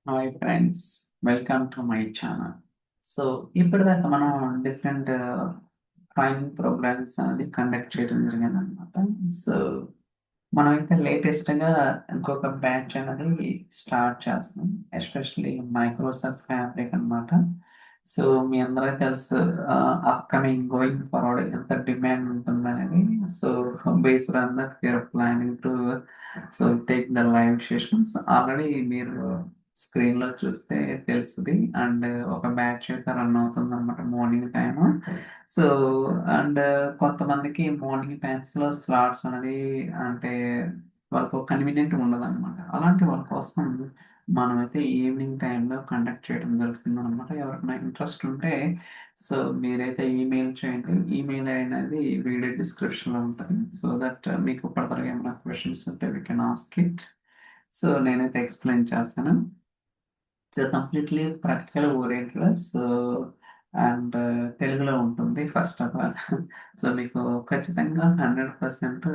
Hi friends, welcome to my channel. So ఇప్పటిదాకా మనం different training programmes అనేది conduct చేయడం జరిగిందనమాట. సో మనమైతే లేటెస్ట్గా ఇంకొక బ్యాచ్ అనేది స్టార్ట్ చేస్తున్నాం, ఎస్పెషల్లీ మైక్రోసాఫ్ట్ ఫ్యాబ్రిక్ అన్నమాట. సో మీ అందరికీ తెలుసు, అప్కమింగ్ గోయింగ్ ఫార్వర్డ్ ఎంత డిమాండ్ ఉంటుందనేది. So based on that we are planning to take the live sessions. Already మీరు స్క్రీన్లో చూస్తే తెలుస్తుంది. అండ్ ఒక బ్యాచ్ అయితే రన్ అవుతుంది అనమాట మార్నింగ్ టైము. సో అండ్ కొంతమందికి మార్నింగ్ టైమ్స్లో స్లాట్స్ అనేది అంటే వాళ్ళకు కన్వీనియంట్ ఉండదన్నమాట. అలాంటి వాళ్ళ కోసం మనమైతే ఈవినింగ్ టైంలో కండక్ట్ చేయడం జరుగుతుంది అనమాట. ఎవరికైనా ఇంట్రెస్ట్ ఉంటే సో మీరైతే ఈమెయిల్ చేయండి. ఈమెయిల్ అనేది వీడియో డిస్క్రిప్షన్లో ఉంటుంది. సో దట్ మీకు ఫర్దర్గా ఏమైనా క్వశ్చన్స్ ఉంటే we can ask it. So నేనైతే ఎక్స్ప్లెయిన్ చేస్తాను. Completely practical oriented. So and తెలుగులో ఉంటుంది ఫస్ట్ ఆఫ్ ఆల్. సో మీకు ఖచ్చితంగా 100%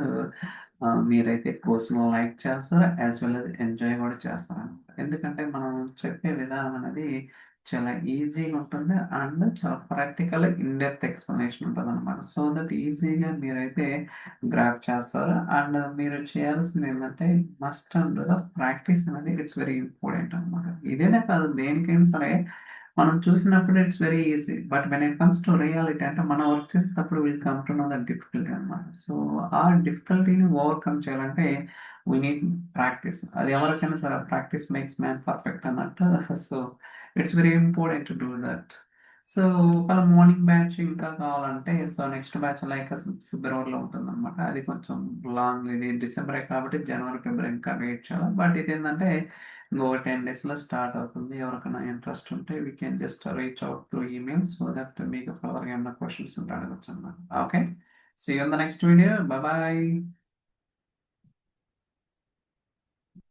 మీరైతే కోర్సును లైక్ చేస్తారు, యాజ్ వెల్ as ఎంజాయ్ కూడా చేస్తారనమాట. ఎందుకంటే మనం చెప్పే విధానం అనేది చాలా ఈజీగా ఉంటుంది అండ్ చాలా ప్రాక్టికల్ ఇన్ డెప్త్ ఎక్స్ప్లెనేషన్ ఉంటుంది అనమాట. సో దట్ ఈజీగా మీరైతే గ్రాప్ చేస్తారు. అండ్ మీరు చేయాల్సింది ఏంటంటే మస్ట్ అండ్ ప్రాక్టీస్ అనేది ఇట్స్ వెరీ ఇంపార్టెంట్ అనమాట. ఇదేనే కాదు, దేనికైనా సరే మనం చూసినప్పుడు it's very easy, but when it comes to reality అంటే మనం వర్క్ చేసేటప్పుడు will come to know that difficulty అనమాట. సో ఆ డిఫికల్టీని ఓవర్కమ్ చేయాలంటే వీ నీడ్ ప్రాక్టీస్. అది ఎవరికైనా సరే ప్రాక్టీస్ మేక్స్ మ్యాన్ పర్ఫెక్ట్ అన్నట్టు. So it's very important to do that. So ఒకవేళ మార్నింగ్ బ్యాచ్ ఇంకా కావాలంటే సో నెక్స్ట్ బ్యాచ్ లైక్ ఫిబ్రవరిలో ఉంటుందన్నమాట. అది కొంచెం లాంగ్, ఇది డిసెంబరే కాబట్టి జనవరి ఫిబ్రవరి ఇంకా వెయిట్ చేయాలి. బట్ ఇది ఏంటంటే ఇంకొక 10 డేస్లో స్టార్ట్ అవుతుంది. ఎవరికైనా ఇంట్రెస్ట్ ఉంటే we can just reach out through email. So that మీకు ఫర్దర్గా ఏమైనా క్వశ్చన్స్ ఉంటే అడగచ్చు అన్నమాట. Okay, see you in the next video. Bye.